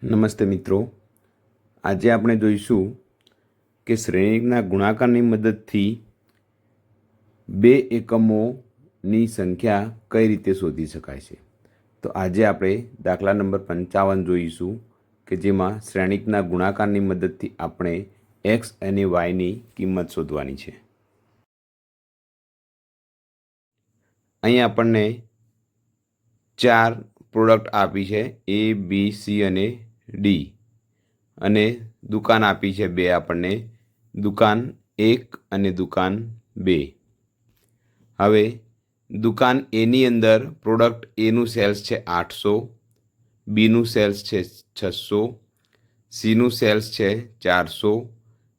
નમસ્તે મિત્રો, આજે આપણે જોઈશું કે શ્રેણીકના ગુણાકારની મદદથી બે એકમોની સંખ્યા કઈ રીતે શોધી શકાય છે. તો આજે આપણે દાખલા નંબર 55 જોઈશું કે જેમાં શ્રેણીકના ગુણાકારની મદદથી આપણે x અને yની કિંમત શોધવાની છે. અહીં આપણને 4 પ્રોડક્ટ આપી છે A, B, C અને D અને દુકાન આપી છે 2 આપણને, દુકાન 1 અને દુકાન 2. હવે દુકાન એની અંદર પ્રોડક્ટ એનું સેલ્સ છે 800, બીનું સેલ્સ છે 600, સીનું સેલ્સ છે 400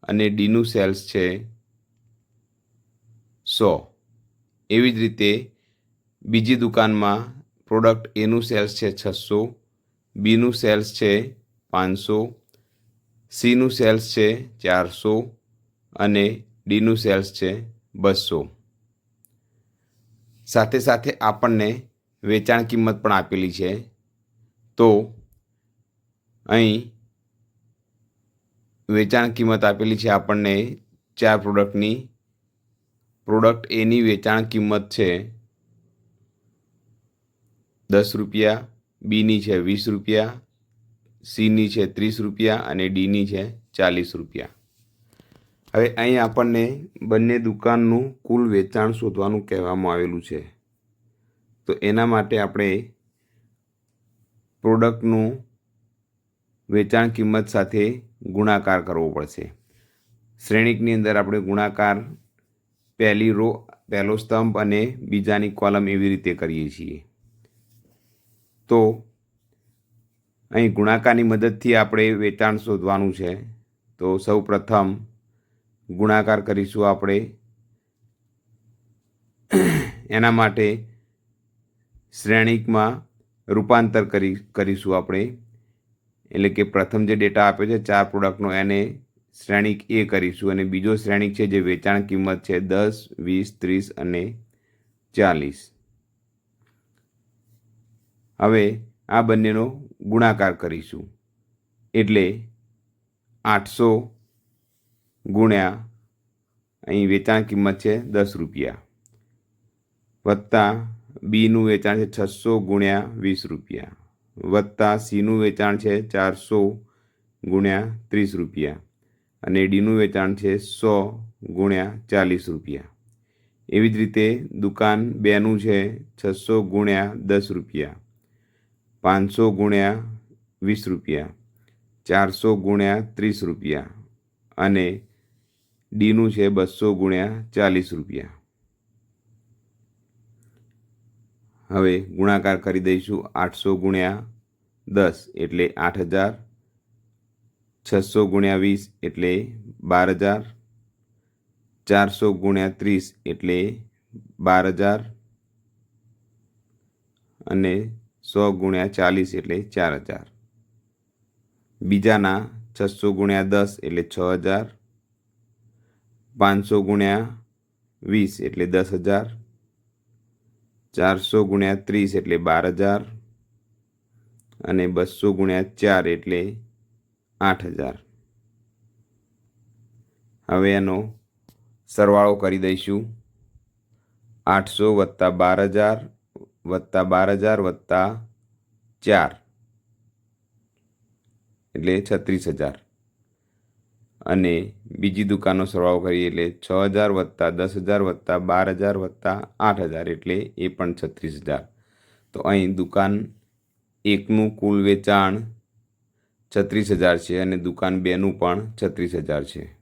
અને ડીનું સેલ્સ છે 100. એવી જ રીતે બીજી દુકાનમાં પ્રોડક્ટ એનું સેલ્સ છે 600, બીનું સેલ્સ છે 500, સીનું સેલ્સ છે 400 અને ડીનું સેલ્સ છે 200. સાથે સાથે આપણને વેચાણ કિંમત પણ આપેલી છે. તો અહીં વેચાણ કિંમત આપેલી છે આપણને 4 પ્રોડક્ટની. પ્રોડક્ટ એની વેચાણ કિંમત છે 10 રૂપિયા, બીની છે 20 રૂપિયા, સીની છે 30 રૂપિયા અને ડીની છે 40 રૂપિયા. હવે અહીં આપણને બંને દુકાનનું કુલ વેચાણ શોધવાનું કહેવામાં આવેલું છે. તો એના માટે આપણે પ્રોડક્ટનું વેચાણ કિંમત સાથે ગુણાકાર કરવો પડશે. શ્રેણીકની અંદર આપણે ગુણાકાર પહેલી રો, પહેલો સ્તંભ અને બીજાની કોલમ એવી રીતે કરીએ છીએ. તો અહીં ગુણાકારની મદદથી આપણે વેચાણ શોધવાનું છે. તો સૌ પ્રથમ ગુણાકાર કરીશું આપણે. એના માટે શ્રેણીકમાં રૂપાંતર કરીશું આપણે. એટલે કે પ્રથમ જે ડેટા આપ્યો છે 4 પ્રોડક્ટનો એને શ્રેણીક એ કરીશું અને બીજો શ્રેણીક છે જે વેચાણ કિંમત છે 10, 20, 30 અને 40. હવે આ બંનેનો ગુણાકાર કરીશું એટલે 800 ગુણ્યા અહીં વેચાણ કિંમત છે 10 રૂપિયા વત્તા બીનું વેચાણ છે 600 ગુણ્યા 20 રૂપિયા વત્તા સીનું વેચાણ છે 400 ગુણ્યા 30 રૂપિયા અને ડીનું વેચાણ છે 100 ગુણ્યા 40 રૂપિયા. એવી જ રીતે દુકાન 2નું છે 600 ગુણ્યા 10 રૂપિયા, 500 ગુણ્યા 20 રૂપિયા, 400 ગુણ્યા 30 રૂપિયા અને ડીનું છે 200 ગુણ્યા 40 રૂપિયા. હવે ગુણાકાર કરી દઈશું. 800 ગુણ્યા 10 એટલે 8000, 600 ગુણ્યા 20 એટલે 12000, 400 ગુણ્યા 30 એટલે 12000 અને 100 ગુણ્યા 40 એટલે 4000. બીજાના 600 ગુણ્યા 10 એટલે 6000, 500 ગુણ્યા 20 એટલે 10000, 400 ગુણ્યા 30 એટલે 12000 અને 200 ગુણ્યા 4 એટલે 8000. હવે એનો સરવાળો કરી દઈશું. 800 વત્તા 12000 વત્તા 12000 વત્તા 4 એટલે 36000 અને બીજી દુકાનનો સરવાળો કરીએ એટલે 6000 વત્તા 10000 વત્તા 12000 વત્તા 8000 એટલે એ પણ 36000. તો અહીં દુકાન 1નું કુલ વેચાણ 36000 છે અને દુકાન 2નું પણ 36000 છે.